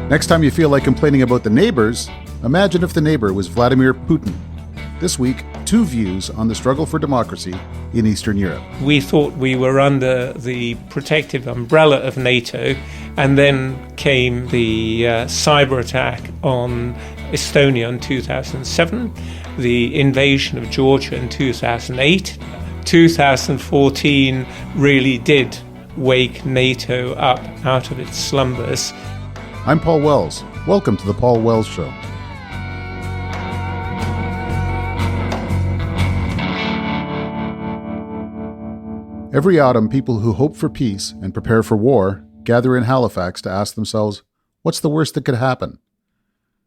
Next time you feel like complaining about the neighbors, imagine if the neighbor was Vladimir Putin. This week, two views on the struggle for democracy in Eastern Europe. We thought we were under the protective umbrella of NATO, and then came the cyber attack on Estonia in 2007, the invasion of Georgia in 2008. 2014 really did wake NATO up out of its slumbers. I'm Paul Wells. Welcome to The Paul Wells Show. Every autumn, people who hope for peace and prepare for war gather in Halifax to ask themselves, what's the worst that could happen?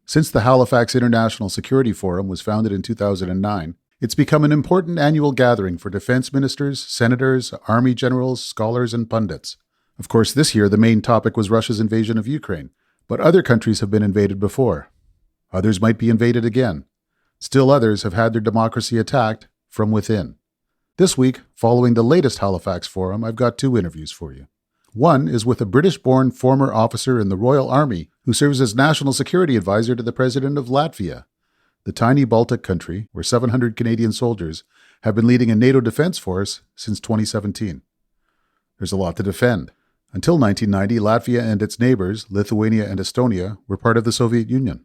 Since the Halifax International Security Forum was founded in 2009, it's become an important annual gathering for defense ministers, senators, army generals, scholars, and pundits. Of course, this year the main topic was Russia's invasion of Ukraine, but other countries have been invaded before. Others might be invaded again. Still others have had their democracy attacked from within. This week, following the latest Halifax Forum, I've got two interviews for you. One is with a British-born former officer in the Royal Army who serves as National Security Advisor to the President of Latvia, the tiny Baltic country where 700 Canadian soldiers have been leading a NATO defense force since 2017. There's a lot to defend. Until 1990, Latvia and its neighbors, Lithuania and Estonia, were part of the Soviet Union.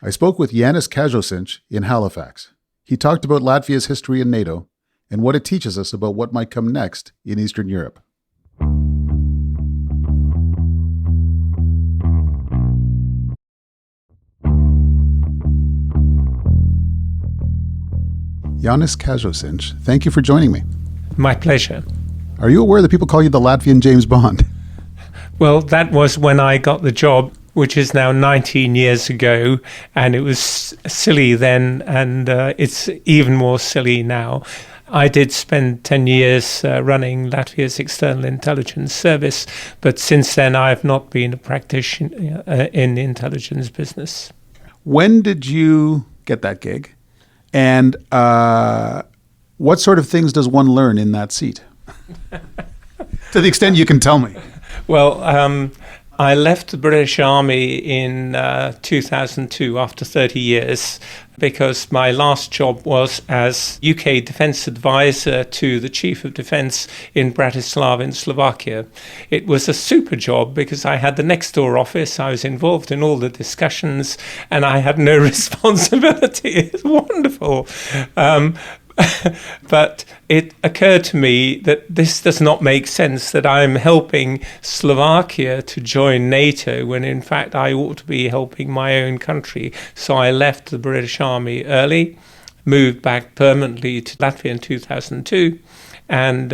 I spoke with Janis Kazocins in Halifax. He talked about Latvia's history in NATO and what it teaches us about what might come next in Eastern Europe. Janis Kazocins, thank you for joining me. My pleasure. Are you aware that people call you the Latvian James Bond? Well, that was when I got the job, which is now 19 years ago, and it was silly then, and it's even more silly now. I did spend 10 years running Latvia's external intelligence service, but since then I've not been a practitioner in the intelligence business. When did you get that gig? And what sort of things does one learn in that seat? To the extent you can tell me. Well, I left the British Army in 2002 after 30 years because my last job was as UK Defence Advisor to the Chief of Defence in Bratislava in Slovakia. It was a super job because I had the next door office, I was involved in all the discussions, and I had no responsibility. It's wonderful. But it occurred to me that this does not make sense, that I'm helping Slovakia to join NATO when in fact I ought to be helping my own country. So I left the British Army early, moved back permanently to Latvia in 2002, and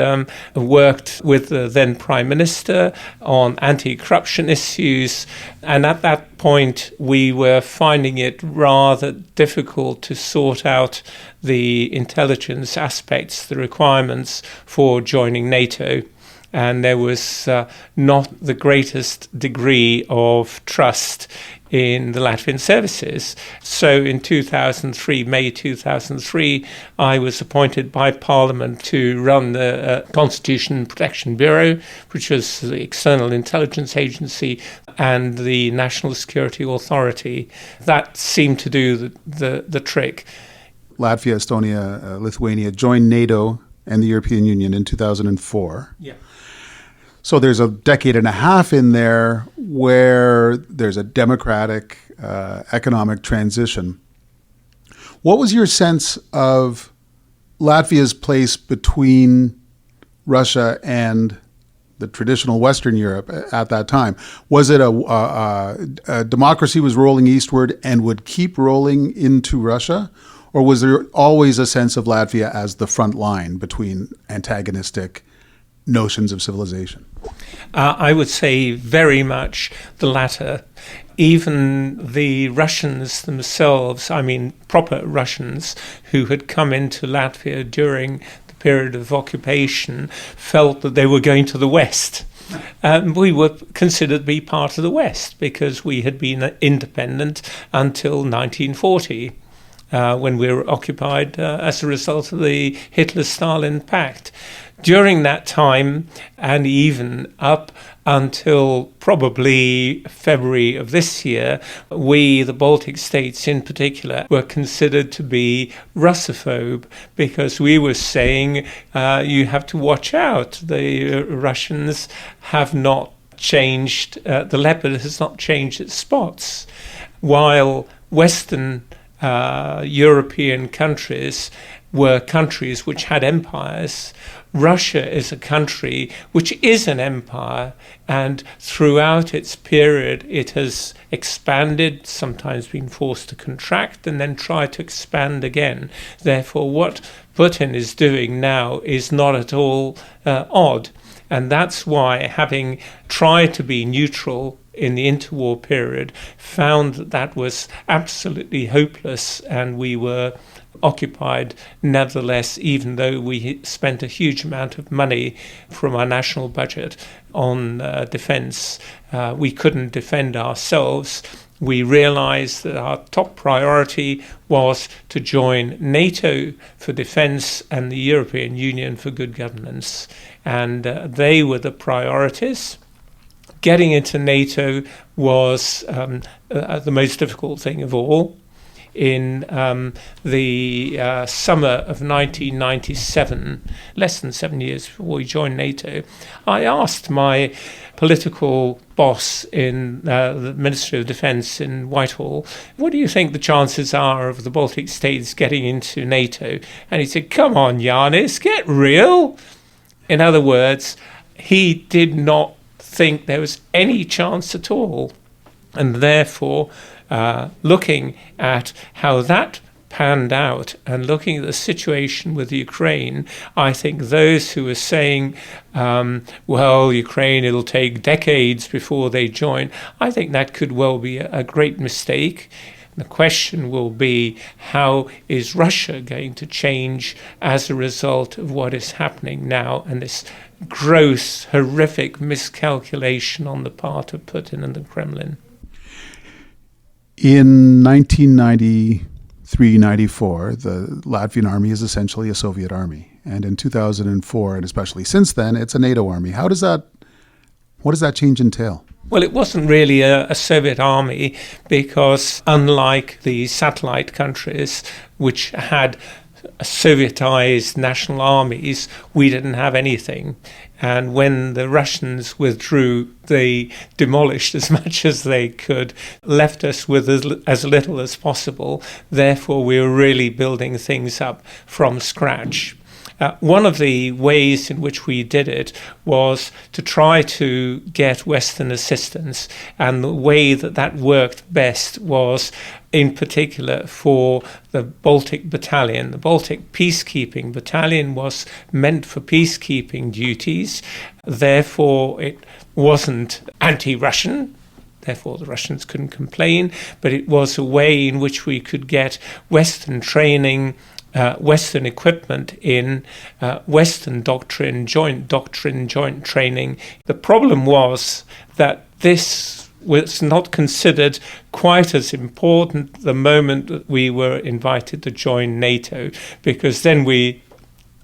worked with the then Prime Minister on anti-corruption issues. And at that point, we were finding it rather difficult to sort out the intelligence aspects, the requirements for joining NATO. And there was not the greatest degree of trust in the Latvian services. So in 2003, May 2003, I was appointed by Parliament to run the Constitution and Protection Bureau, which was the external intelligence agency, and the National Security Authority. That seemed to do the trick. Latvia, Estonia, Lithuania joined NATO and the European Union in 2004. Yeah. So there's a decade and a half in there where there's a democratic economic transition. What was your sense of Latvia's place between Russia and the traditional Western Europe at that time? Was it a democracy was rolling eastward and would keep rolling into Russia? Or was there always a sense of Latvia as the front line between antagonistic notions of civilization? I would say very much the latter. Even the Russians themselves, I mean proper Russians, who had come into Latvia during the period of occupation, felt that they were going to the West. We were considered to be part of the West because we had been independent until 1940. when we were occupied as a result of the Hitler-Stalin Pact. During that time, and even up until probably February of this year, we, the Baltic states in particular, were considered to be Russophobe because we were saying you have to watch out. The Russians have not changed, the leopard has not changed its spots, while Western European countries were countries which had empires. Russia is a country which is an empire, and throughout its period it has expanded, sometimes been forced to contract and then try to expand again. Therefore, what Putin is doing now is not at all odd. And that's why, having tried to be neutral in the interwar period, found that was absolutely hopeless, and we were occupied nevertheless, even though we spent a huge amount of money from our national budget on defence. We couldn't defend ourselves. We realised that our top priority was to join NATO for defence and the European Union for good governance. And they were the priorities. Getting into NATO was the most difficult thing of all. In the summer of 1997, less than 7 years before we joined NATO, I asked my political boss in the Ministry of Defence in Whitehall, what do you think the chances are of the Baltic states getting into NATO? And he said, come on, Janis, get real. In other words, he did not think there was any chance at all. And therefore, looking at how that panned out and looking at the situation with Ukraine, I think those who are saying, well, Ukraine, it'll take decades before they join, I think that could well be a great mistake. The question will be, how is Russia going to change as a result of what is happening now and this gross, horrific miscalculation on the part of Putin and the Kremlin? In 1993-94, the Latvian army is essentially a Soviet army. And in 2004, and especially since then, it's a NATO army. What does that change entail? Well, it wasn't really a Soviet army because, unlike the satellite countries, which had Sovietized national armies, we didn't have anything. And when the Russians withdrew, they demolished as much as they could, left us with as little as possible. Therefore, we were really building things up from scratch. One of the ways in which we did it was to try to get Western assistance, and the way that worked best was in particular for the Baltic Battalion. The Baltic Peacekeeping Battalion was meant for peacekeeping duties, therefore it wasn't anti-Russian. Therefore, the Russians couldn't complain, but it was a way in which we could get Western training, Western equipment in, Western doctrine, joint training. The problem was that this was not considered quite as important the moment that we were invited to join NATO, because then we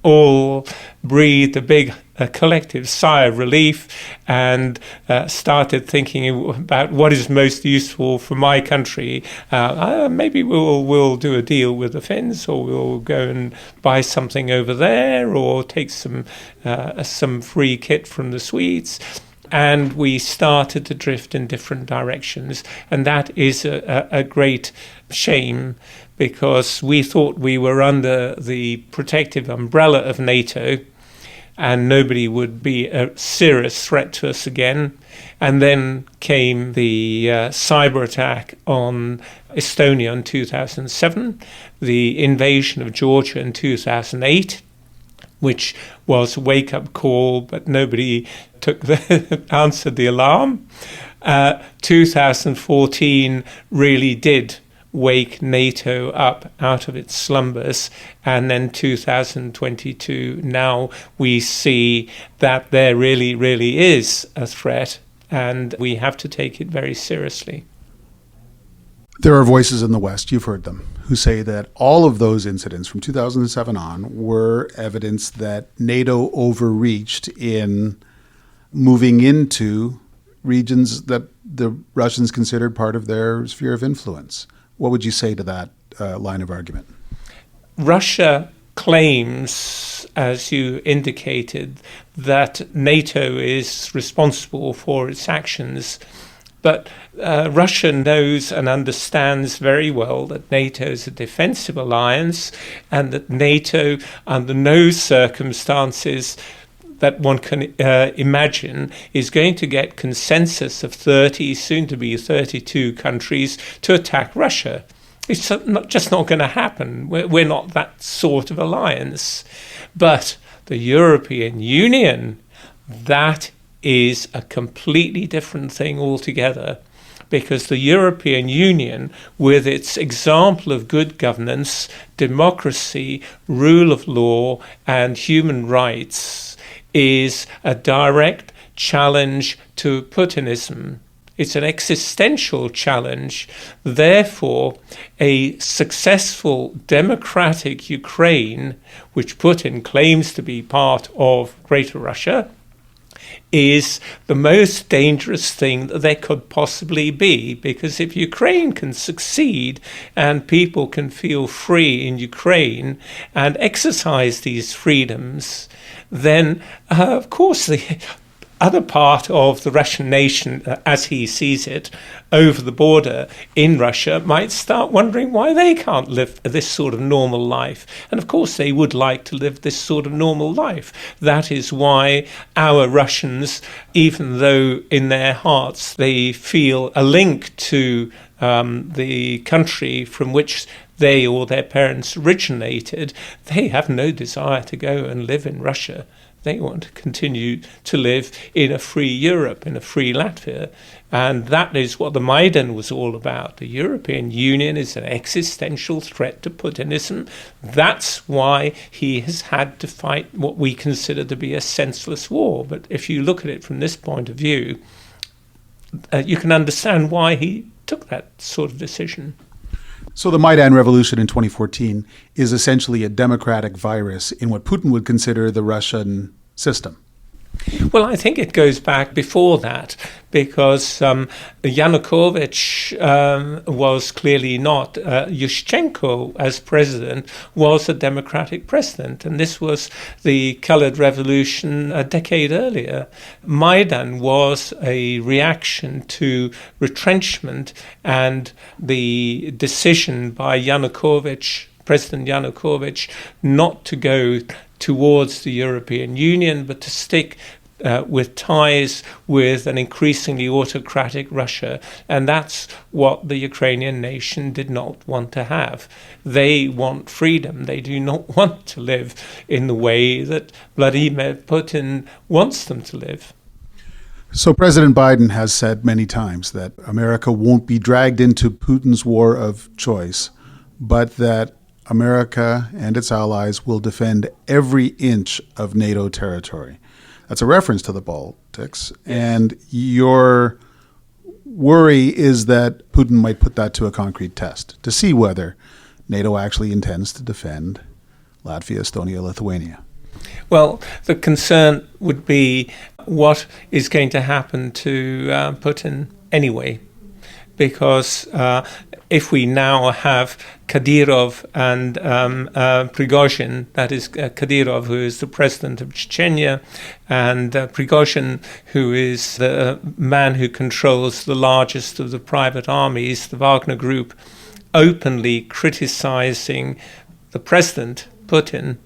all breathed a collective sigh of relief and started thinking about what is most useful for my country. Maybe we'll do a deal with the Finns, or we'll go and buy something over there, or take some free kit from the Swedes. And we started to drift in different directions, and that is a great shame, because we thought we were under the protective umbrella of NATO and nobody would be a serious threat to us again. And then came the cyber attack on Estonia in 2007, the invasion of Georgia in 2008, which was a wake-up call, but nobody answered the alarm. 2014 really did wake NATO up out of its slumbers, and then 2022, now we see that there really is a threat, and we have to take it very seriously. There are voices in the West, you've heard them, who say that all of those incidents from 2007 on were evidence that NATO overreached in moving into regions that the Russians considered part of their sphere of influence. What would you say to that line of argument? Russia claims, as you indicated, that NATO is responsible for its actions. But Russia knows and understands very well that NATO is a defensive alliance and that NATO, under no circumstances that one can imagine, is going to get consensus of 30, soon to be 32 countries to attack Russia. It's just not going to happen. We're not that sort of alliance. But the European Union, that is a completely different thing altogether, because the European Union, with its example of good governance, democracy, rule of law, and human rights, is a direct challenge to Putinism. It's an existential challenge. Therefore, a successful democratic Ukraine, which Putin claims to be part of Greater Russia, is the most dangerous thing that there could possibly be, because if Ukraine can succeed and people can feel free in Ukraine and exercise these freedoms, then of course the other part of the Russian nation, as he sees it, over the border in Russia, might start wondering why they can't live this sort of normal life. And of course they would like to live this sort of normal life. That is why our Russians, even though in their hearts they feel a link to the country from which they or their parents originated, they have no desire to go and live in Russia. They want to continue to live in a free Europe, in a free Latvia. And that is what the Maidan was all about. The European Union is an existential threat to Putinism. That's why he has had to fight what we consider to be a senseless war. But if you look at it from this point of view, you can understand why he took that sort of decision. So the Maidan Revolution in 2014 is essentially a democratic virus in what Putin would consider the Russian system. Well, I think it goes back before that, because Yanukovych was clearly not. Yushchenko, as president, was a democratic president, and this was the colored revolution a decade earlier. Maidan was a reaction to retrenchment and the decision by Yanukovych, President Yanukovych, not to go towards the European Union, but to stick with ties with an increasingly autocratic Russia. And that's what the Ukrainian nation did not want to have. They want freedom. They do not want to live in the way that Vladimir Putin wants them to live. So President Biden has said many times that America won't be dragged into Putin's war of choice, but that America and its allies will defend every inch of NATO territory. That's a reference to the Baltics. And your worry is that Putin might put that to a concrete test to see whether NATO actually intends to defend Latvia, Estonia, Lithuania. Well, the concern would be what is going to happen to Putin anyway. Because if we now have Kadyrov and Prigozhin, that is Kadyrov, who is the president of Chechnya, and Prigozhin, who is the man who controls the largest of the private armies, the Wagner Group, openly criticizing the president, Putin,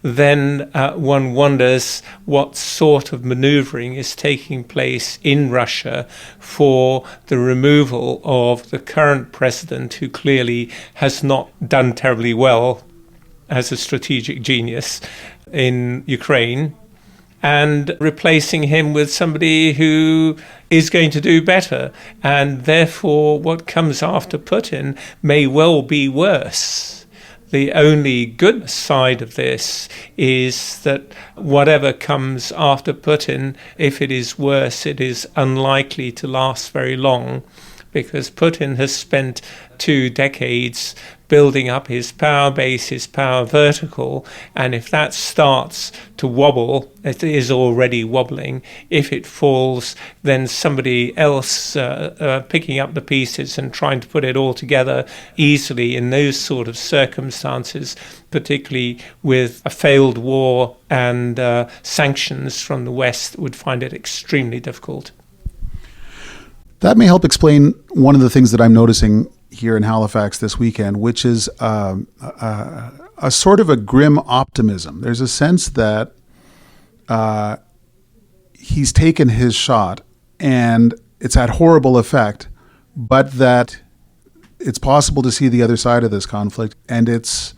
then one wonders what sort of maneuvering is taking place in Russia for the removal of the current president, who clearly has not done terribly well as a strategic genius in Ukraine, and replacing him with somebody who is going to do better. And therefore, what comes after Putin may well be worse. The only good side of this is that whatever comes after Putin, if it is worse, it is unlikely to last very long, because Putin has spent 2 decades building up his power base, his power vertical, and if that starts to wobble, it is already wobbling. If it falls, then somebody else picking up the pieces and trying to put it all together easily in those sort of circumstances, particularly with a failed war and sanctions from the West, would find it extremely difficult. That may help explain one of the things that I'm noticing here in Halifax this weekend, which is a sort of a grim optimism. There's a sense that he's taken his shot and it's had horrible effect, but that it's possible to see the other side of this conflict, and it's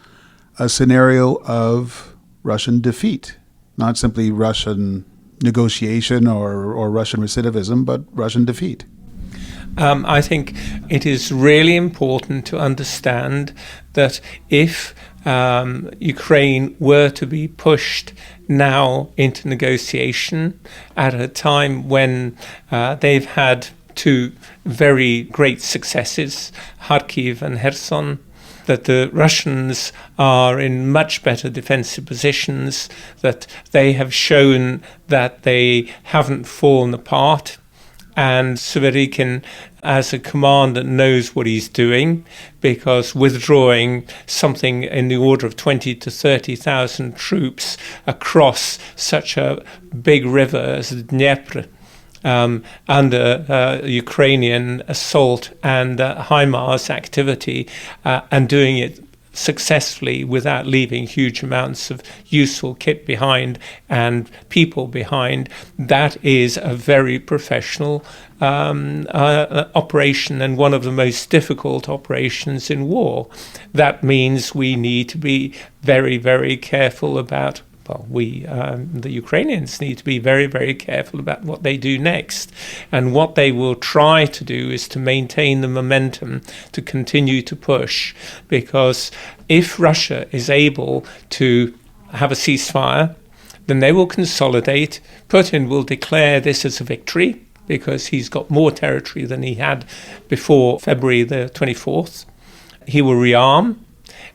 a scenario of Russian defeat, not simply Russian negotiation or Russian recidivism, but Russian defeat. I think it is really important to understand that if Ukraine were to be pushed now into negotiation at a time when they've had 2 very great successes, Kharkiv and Kherson, that the Russians are in much better defensive positions, that they have shown that they haven't fallen apart, and Surovikin, as a commander, knows what he's doing, because withdrawing something in the order of 20 to 30,000 troops across such a big river as the Dnieper, under Ukrainian assault and HIMARS activity, and doing it successfully without leaving huge amounts of useful kit behind and people behind, that is a very professional operation, and one of the most difficult operations in war. That means we need to be very, very careful about, the Ukrainians need to be very, very careful about what they do next. And what they will try to do is to maintain the momentum, to continue to push. Because if Russia is able to have a ceasefire, then they will consolidate. Putin will declare this as a victory, because he's got more territory than he had before February the 24th. He will rearm,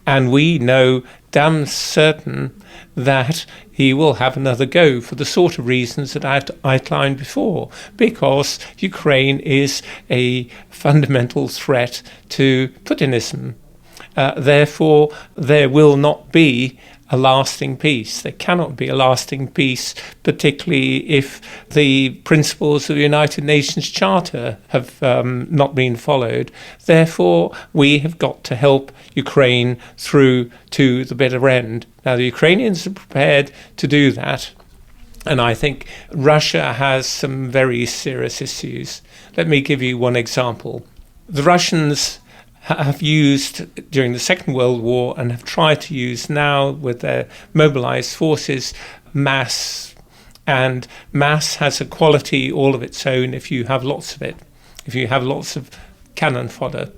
and we know damn certain that he will have another go for the sort of reasons that I've outlined before, because Ukraine is a fundamental threat to Putinism. Therefore, there will not be a lasting peace. There cannot be a lasting peace, particularly if the principles of the United Nations Charter have not been followed. Therefore, we have got to help Ukraine through to the bitter end. Now, the Ukrainians are prepared to do that, and I think Russia has some very serious issues. Let me give you one example. The Russians have used during the Second World War, and have tried to use now with their mobilized forces, mass. And mass has a quality all of its own if you have lots of it, if you have lots of cannon fodder.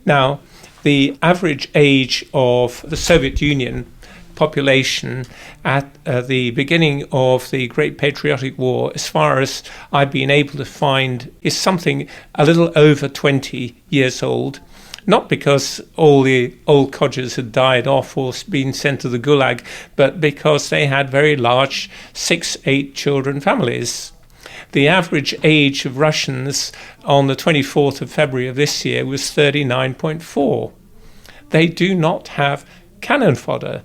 Now, the average age of the Soviet Union population at the beginning of the Great Patriotic War, as far as I've been able to find, is something a little over 20 years old. Not because all the old codgers had died off or been sent to the Gulag, but because they had very large 6-8 children families. The average age of Russians on the 24th of February of this year was 39.4. They do not have cannon fodder,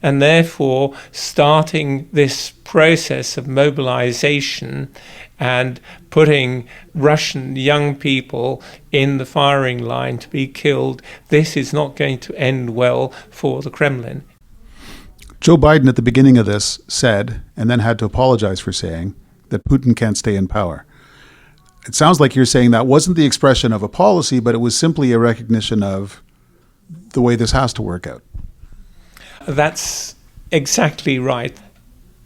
and therefore starting this process of mobilization and putting Russian young people in the firing line to be killed, this is not going to end well for the Kremlin. Joe Biden at the beginning of this said, and then had to apologize for saying, that Putin can't stay in power. It sounds like you're saying that wasn't the expression of a policy, but it was simply a recognition of the way this has to work out. That's exactly right.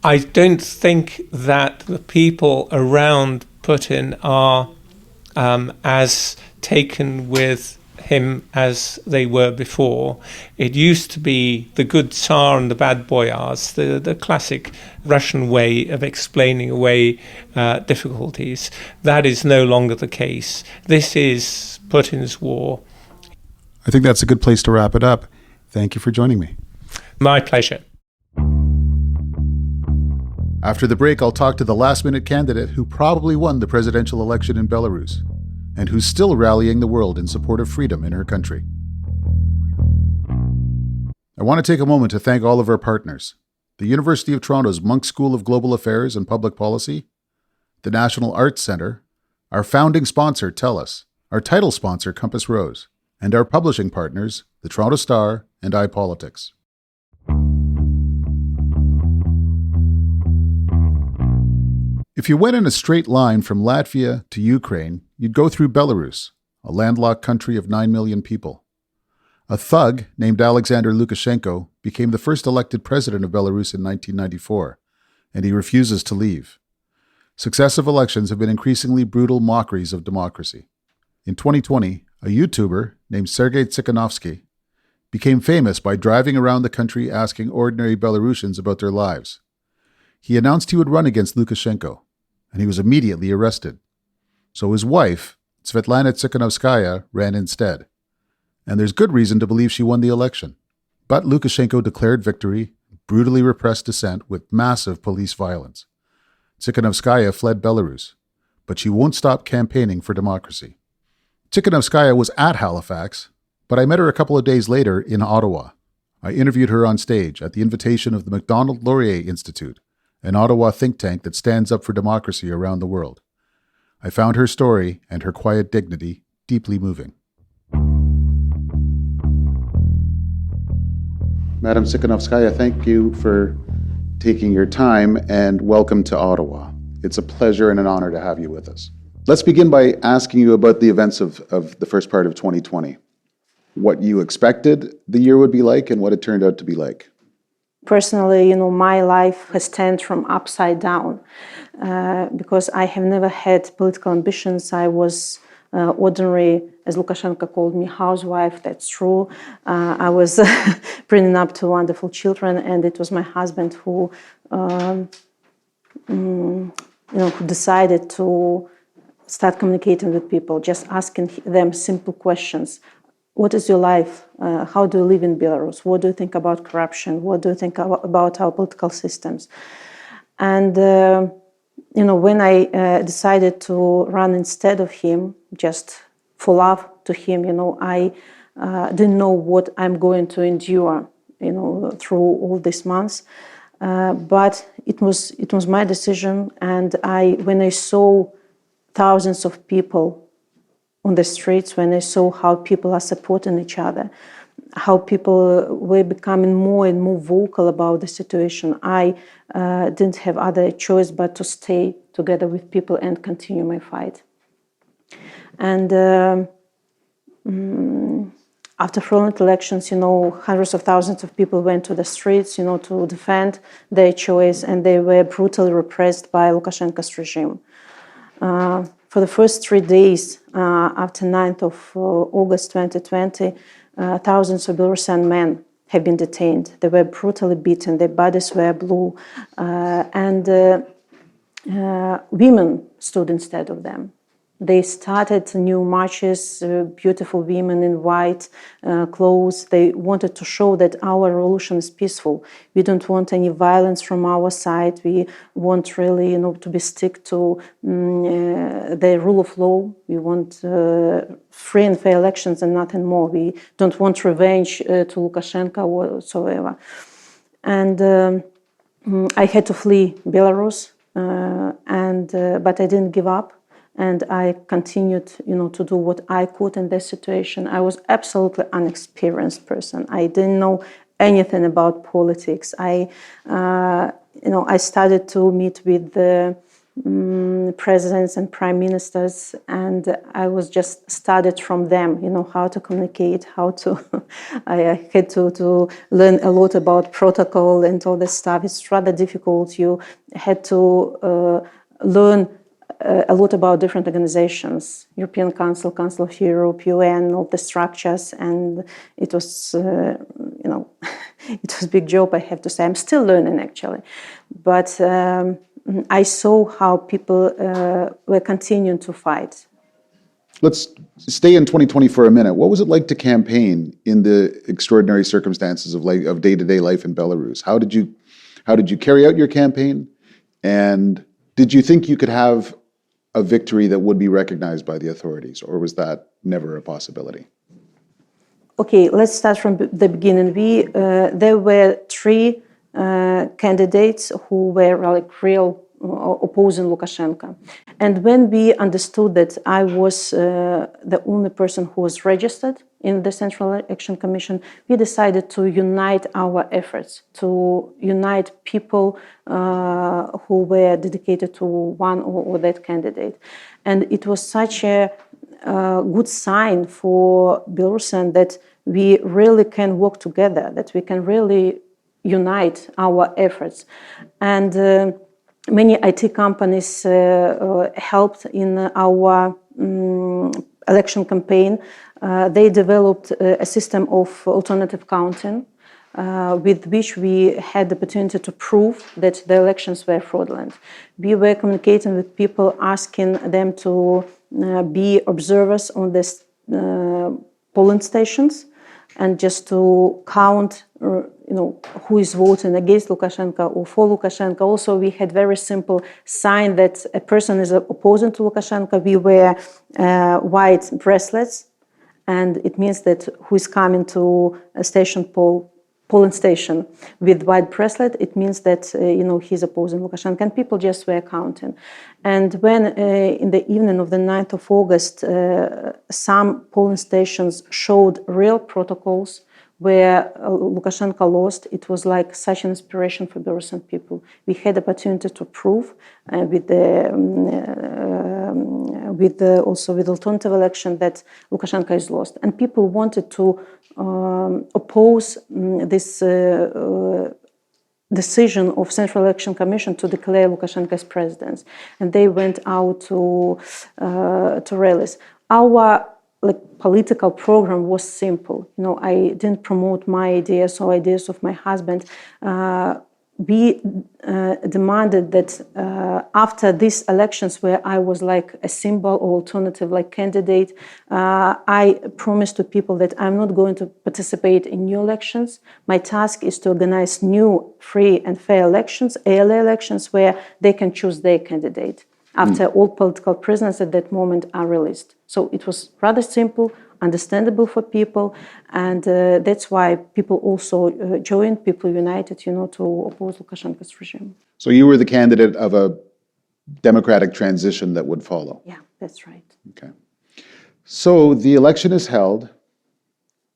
I don't think that the people around Putin are as taken with him as they were before. It used to be the good Tsar and the bad boyars, the classic Russian way of explaining away difficulties. That is no longer the case. This is Putin's war. I think that's a good place to wrap it up. Thank you for joining me. My pleasure. After the break, I'll talk to the last-minute candidate who probably won the presidential election in Belarus and who's still rallying the world in support of freedom in her country. I want to take a moment to thank all of our partners: the University of Toronto's Munk School of Global Affairs and Public Policy, the National Arts Centre, our founding sponsor, TELUS, our title sponsor, Compass Rose, and our publishing partners, the Toronto Star and iPolitics. If you went in a straight line from Latvia to Ukraine, you'd go through Belarus, a landlocked country of 9 million people. A thug named Alexander Lukashenko became the first elected president of Belarus in 1994, and he refuses to leave. Successive elections have been increasingly brutal mockeries of democracy. In 2020, a YouTuber named Sergei Tsikhanouskaya became famous by driving around the country asking ordinary Belarusians about their lives. He announced he would run against Lukashenko, and he was immediately arrested. So his wife, Sviatlana Tsikhanouskaya, ran instead. And there's good reason to believe she won the election. But Lukashenko declared victory, brutally repressed dissent with massive police violence. Tsikhanouskaya fled Belarus, but she won't stop campaigning for democracy. Tsikhanouskaya was at Halifax, but I met her a couple of days later in Ottawa. I interviewed her on stage at the invitation of the Macdonald-Laurier Institute, an Ottawa think tank that stands up for democracy around the world. I found her story and her quiet dignity deeply moving. Madam Tsikhanouskaya, thank you for taking your time and welcome to Ottawa. It's a pleasure and an honor to have you with us. Let's begin by asking you about the events of the first part of 2020. What you expected the year would be like and what it turned out to be like. Personally, my life has turned from upside down because I have never had political ambitions. I was ordinary, as Lukashenko called me, housewife. That's true. I was bringing up two wonderful children, and it was my husband who decided to start communicating with people, just asking them simple questions. What is your life? How do you live in Belarus? What do you think about corruption? What do you think about our political systems? And, when I decided to run instead of him, just for love to him, I didn't know what I'm going to endure, through all these months. But it was my decision. And when I saw thousands of people on the streets, when I saw how people are supporting each other, how people were becoming more and more vocal about the situation, I didn't have other choice but to stay together with people and continue my fight. And after fraudulent elections, hundreds of thousands of people went to the streets, to defend their choice, and they were brutally repressed by Lukashenko's regime. For the first 3 days after 9th of August 2020, thousands of Belarusian men have been detained. They were brutally beaten, their bodies were blue, and women stood instead of them. They started new marches, beautiful women in white clothes. They wanted to show that our revolution is peaceful. We don't want any violence from our side. We want really, to be stick to the rule of law. We want free and fair elections and nothing more. We don't want revenge to Lukashenko whatsoever. And I had to flee Belarus, but I didn't give up. And I continued, to do what I could in this situation. I was absolutely unexperienced person. I didn't know anything about politics. I started to meet with the presidents and prime ministers, and I was just studied from them, how to communicate, how to. I had to learn a lot about protocol and all this stuff. It's rather difficult. You had to learn a lot about different organizations, European Council, Council of Europe, UN, all the structures, and it was, it was a big job, I have to say. I'm still learning, actually. But I saw how people were continuing to fight. Let's stay in 2020 for a minute. What was it like to campaign in the extraordinary circumstances of day-to-day life in Belarus? How did you carry out your campaign? And did you think you could have a victory that would be recognized by the authorities, or was that never a possibility? Okay, let's start from the beginning. There were three candidates who were like real opposing Lukashenko. And when we understood that I was the only person who was registered in the Central Election Commission, we decided to unite our efforts, to unite people who were dedicated to one or that candidate. And it was such a good sign for Belarusian that we really can work together, that we can really unite our efforts. And many IT companies helped in our election campaign. They developed a system of alternative counting with which we had the opportunity to prove that the elections were fraudulent. We were communicating with people, asking them to be observers on this polling stations and just to count who is voting against Lukashenko or for Lukashenko. Also, we had very simple sign that a person is opposing to Lukashenko. We wear white bracelets, and it means that who is coming to a polling station with white bracelet, it means that he's opposing Lukashenko, and people just were counting. And when in the evening of the 9th of August, some polling stations showed real protocols where Lukashenko lost, it was like such an inspiration for Belarusian people. We had the opportunity to prove also with alternative election that Lukashenko is lost, and people wanted to oppose this decision of Central Election Commission to declare Lukashenko as president, and they went out to rallies. Our political program was simple. I didn't promote my ideas or ideas of my husband. We demanded that after these elections, where I was like a symbol or alternative candidate, I promised to people that I'm not going to participate in new elections. My task is to organize new, free and fair elections, ALA elections, where they can choose their candidate after all political prisoners at that moment are released. So it was rather simple, understandable for people, and that's why people also joined, people united, to oppose Lukashenko's regime. So you were the candidate of a democratic transition that would follow? Yeah, that's right. Okay. So the election is held.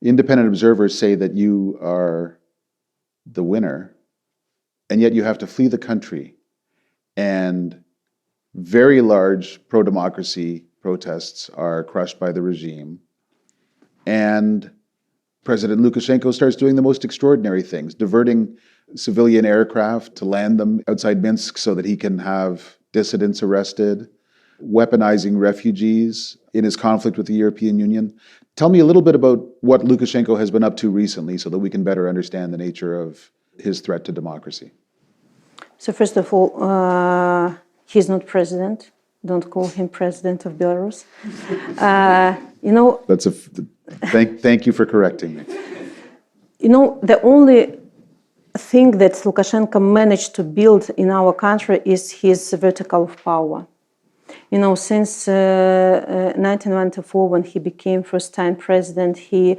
Independent observers say that you are the winner, and yet you have to flee the country, and very large pro-democracy protests are crushed by the regime. And President Lukashenko starts doing the most extraordinary things, diverting civilian aircraft to land them outside Minsk so that he can have dissidents arrested, weaponizing refugees in his conflict with the European Union. Tell me a little bit about what Lukashenko has been up to recently so that we can better understand the nature of his threat to democracy. So first of all, he's not president. Don't call him president of Belarus. That's thank you for correcting me. The only thing that Lukashenko managed to build in our country is his vertical of power. Since 1994, when he became first-time president, he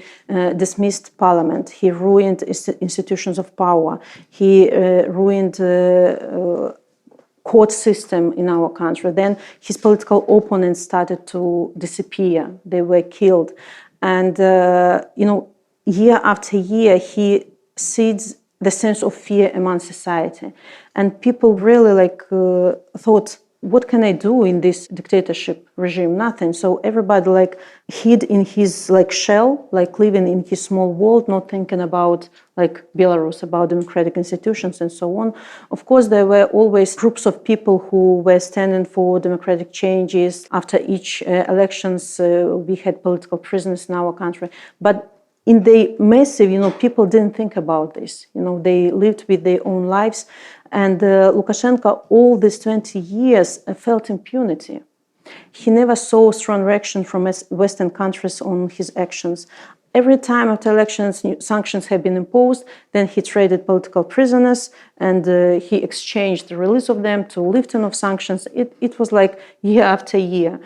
dismissed parliament. He ruined institutions of power. He ruined court system in our country. Then his political opponents started to disappear. They were killed. And, year after year, he seeds the sense of fear among society. And people really thought what can I do in this dictatorship regime? Nothing. So everybody like hid in his like shell, like living in his small world, not thinking about like Belarus, about democratic institutions and so on. Of course, there were always groups of people who were standing for democratic changes. After each elections, we had political prisoners in our country. But in the massive, people didn't think about this. They lived with their own lives. And Lukashenko, all these 20 years, felt impunity. He never saw strong reaction from Western countries on his actions. Every time after elections, sanctions have been imposed, then he traded political prisoners and he exchanged the release of them to lifting of sanctions. It was like year after year.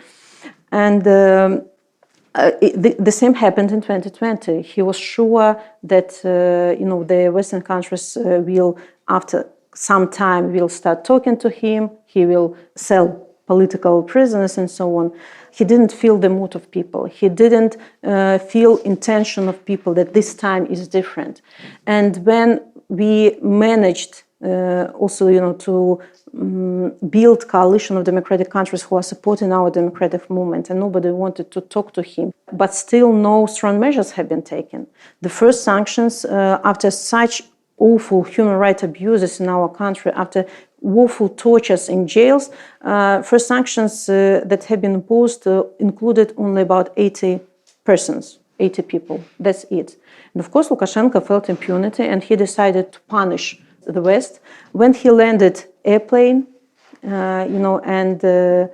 And the same happened in 2020. He was sure that the Western countries will, after some time, will start talking to him. He will sell political prisoners and so on. He didn't feel the mood of people. He didn't feel intention of people that this time is different. And when we managed also, to build coalition of democratic countries who are supporting our democratic movement, and nobody wanted to talk to him. But still no strong measures have been taken. The first sanctions, after such awful human rights abuses in our country, after woeful tortures in jails, first sanctions that have been imposed included only about 80 persons, 80 people. That's it. And of course, Lukashenko felt impunity and he decided to punish the West. When he landed airplane, and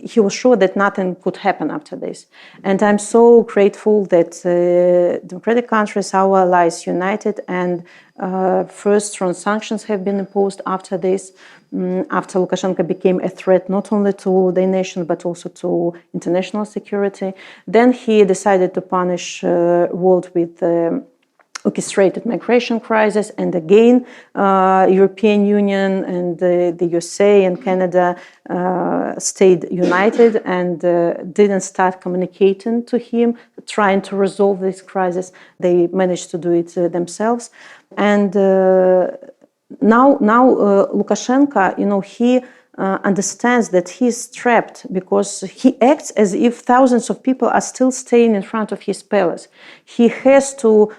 he was sure that nothing could happen after this. And I'm so grateful that democratic countries, our allies, united, and first strong sanctions have been imposed after this, after Lukashenko became a threat not only to the nation but also to international security. Then he decided to punish world with orchestrated migration crisis, and again, European Union and the USA and Canada stayed united and didn't start communicating to him, trying to resolve this crisis. They managed to do it themselves. And now Lukashenko, he understands that he's trapped because he acts as if thousands of people are still staying in front of his palace. He has to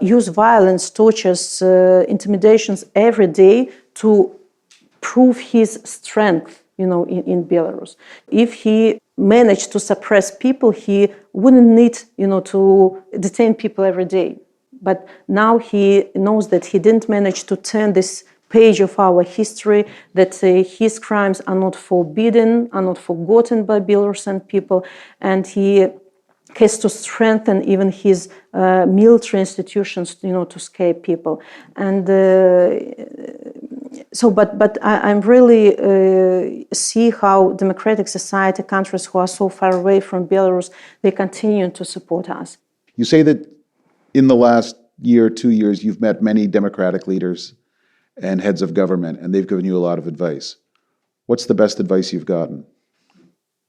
use violence, tortures, intimidations every day to prove his strength, in Belarus. If he managed to suppress people, he wouldn't need, to detain people every day. But now he knows that he didn't manage to turn this page of our history, that his crimes are not forbidden, are not forgotten by Belarusian people, and he has to strengthen even his military institutions, to scare people. And but I'm really see how democratic society, countries who are so far away from Belarus, they continue to support us. You say that in the last year, 2 years, you've met many democratic leaders and heads of government, and they've given you a lot of advice. What's the best advice you've gotten?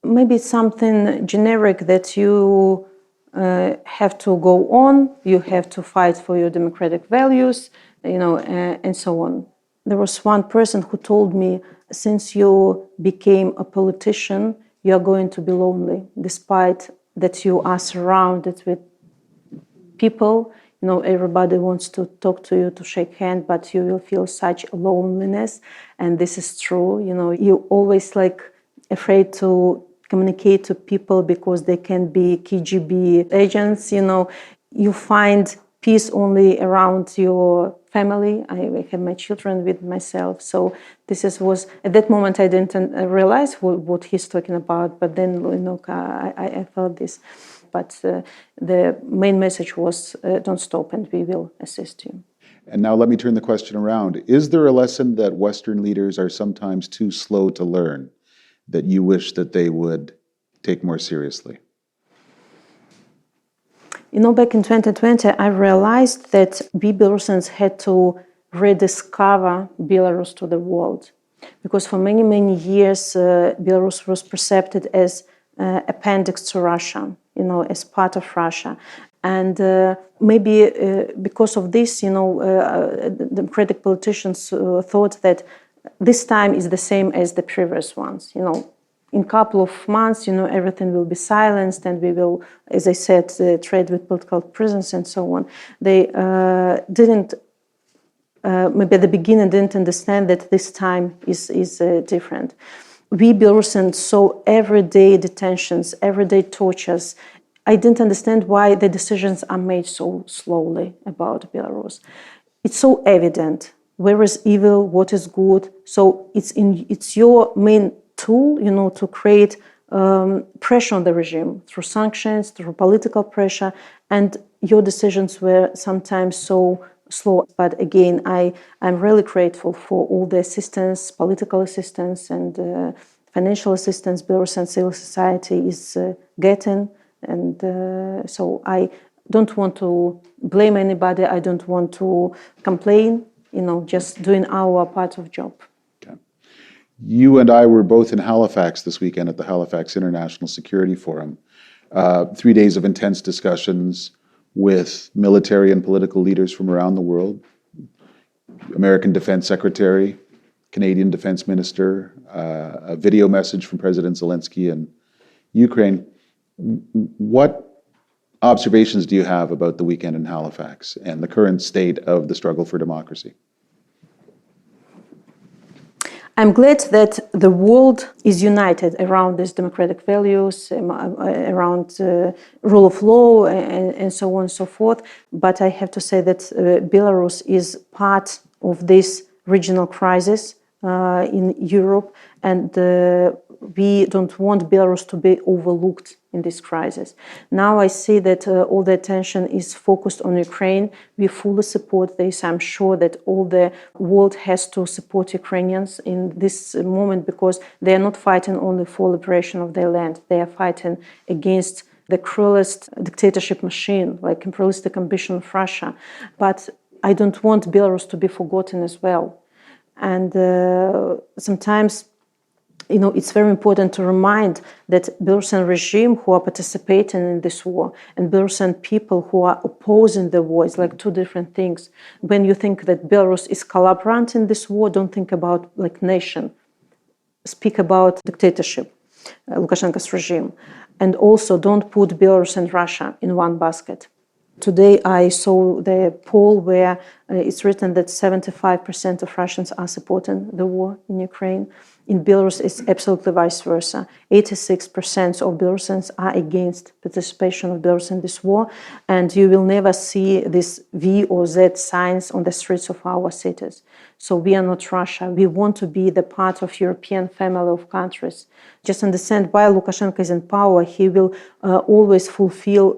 Maybe something generic that you have to go on, you have to fight for your democratic values, and so on. There was one person who told me, since you became a politician, you are going to be lonely, despite that you are surrounded with people. Everybody wants to talk to you, to shake hands, but you will feel such loneliness. And this is true. You're always afraid to communicate to people because they can be KGB agents. You find peace only around your family. I have my children with myself. So was, at that moment, I didn't realize what he's talking about. But then, I felt this. But the main message was, don't stop and we will assist you. And now let me turn the question around. Is there a lesson that Western leaders are sometimes too slow to learn that you wish that they would take more seriously? Back in 2020, I realized that we Belarusians had to rediscover Belarus to the world. Because for many, many years, Belarus was perceived as appendix to Russia, as part of Russia. And maybe because of this, democratic politicians thought that this time is the same as the previous ones. In a couple of months, everything will be silenced, and we will, as I said, trade with political prisoners and so on. They didn't, maybe at the beginning, didn't understand that this time is different. We Belarusians saw everyday detentions, everyday tortures. I didn't understand why the decisions are made so slowly about Belarus. It's so evident where is evil, what is good. So it's your main tool, to create pressure on the regime through sanctions, through political pressure, and your decisions were sometimes so slow. But again, I'm really grateful for all the assistance, political assistance, and financial assistance Belarusian civil society is getting. And so I don't want to blame anybody. I don't want to complain, just doing our part of job. Okay. You and I were both in Halifax this weekend at the Halifax International Security Forum. 3 days of intense discussions with military and political leaders from around the world, American Defense Secretary, Canadian Defense Minister, a video message from President Zelensky in Ukraine. What observations do you have about the weekend in Halifax and the current state of the struggle for democracy? I'm glad that the world is united around these democratic values, around rule of law, and so on and so forth. But I have to say that Belarus is part of this regional crisis in Europe, and we don't want Belarus to be overlooked in this crisis. Now I see that all the attention is focused on Ukraine. We fully support this. I'm sure that all the world has to support Ukrainians in this moment, because they are not fighting only for liberation of their land. They are fighting against the cruelest dictatorship machine, like imperialistic ambition of Russia. But I don't want Belarus to be forgotten as well. And sometimes, it's very important to remind that Belarusian regime who are participating in this war and Belarusian people who are opposing the war is like two different things. When you think that Belarus is collaborant in this war, don't think about nation. Speak about dictatorship, Lukashenko's regime. And also don't put Belarus and Russia in one basket. Today I saw the poll where it's written that 75% of Russians are supporting the war in Ukraine. In Belarus, it's absolutely vice versa. 86% of Belarusians are against participation of Belarus in this war, and you will never see this V or Z signs on the streets of our cities. So we are not Russia. We want to be the part of European family of countries. Just understand, while Lukashenko is in power, he will always fulfill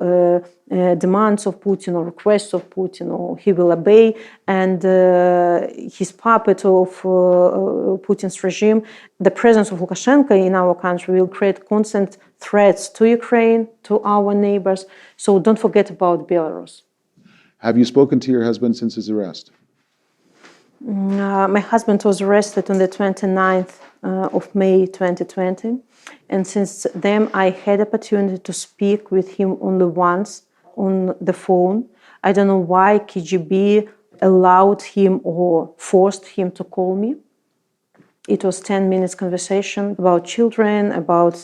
demands of Putin or requests of Putin, or he will obey, and his puppet of Putin's regime, the presence of Lukashenko in our country will create constant threats to Ukraine, to our neighbors. So don't forget about Belarus. Have you spoken to your husband since his arrest? My husband was arrested on the 29th of May 2020. And since then, I had opportunity to speak with him only once on the phone. I don't know why KGB allowed him or forced him to call me. It was 10 minutes conversation about children, about,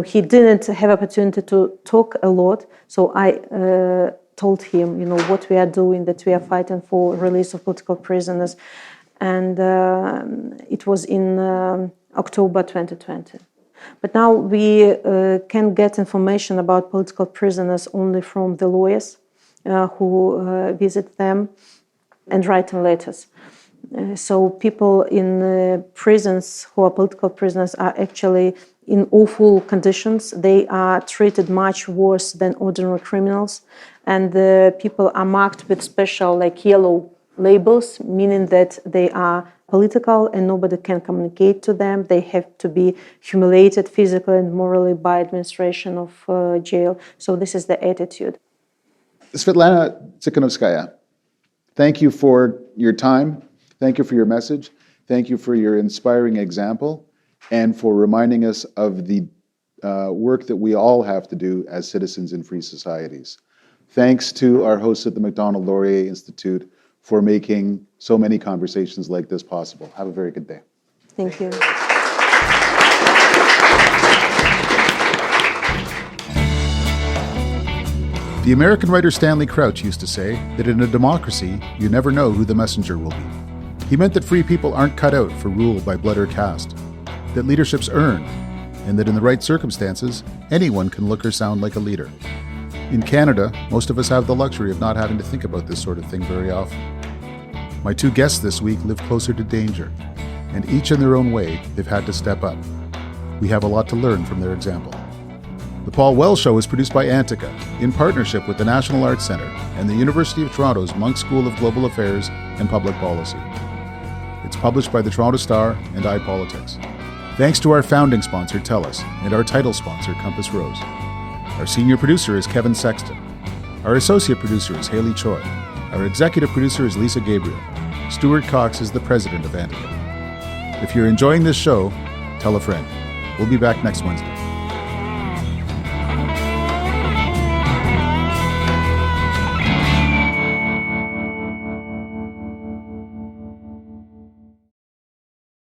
he didn't have opportunity to talk a lot. So I told him, what we are doing, that we are fighting for release of political prisoners. And it was in October 2020. But now we can get information about political prisoners only from the lawyers who visit them and write letters. So people in prisons who are political prisoners are actually in awful conditions. They are treated much worse than ordinary criminals. And people are marked with special yellow labels, meaning that they are political and nobody can communicate to them. They have to be humiliated physically and morally by administration of jail. So this is the attitude. Sviatlana Tsikhanouskaya, thank you for your time. Thank you for your message. Thank you for your inspiring example and for reminding us of the work that we all have to do as citizens in free societies. Thanks to our hosts at the Macdonald-Laurier Institute for making so many conversations like this possible. Have a very good day. Thank you. The American writer Stanley Crouch used to say that in a democracy, you never know who the messenger will be. He meant that free people aren't cut out for rule by blood or caste, that leadership's earned, and that in the right circumstances, anyone can look or sound like a leader. In Canada, most of us have the luxury of not having to think about this sort of thing very often. My two guests this week live closer to danger, and each in their own way, they've had to step up. We have a lot to learn from their example. The Paul Wells Show is produced by Antica, in partnership with the National Arts Centre and the University of Toronto's Munk School of Global Affairs and Public Policy. It's published by the Toronto Star and iPolitics. Thanks to our founding sponsor, TELUS, and our title sponsor, Compass Rose. Our senior producer is Kevin Sexton. Our associate producer is Haley Choi. Our executive producer is Lisa Gabriel. Stuart Cox is the president of Antica. If you're enjoying this show, tell a friend. We'll be back next Wednesday.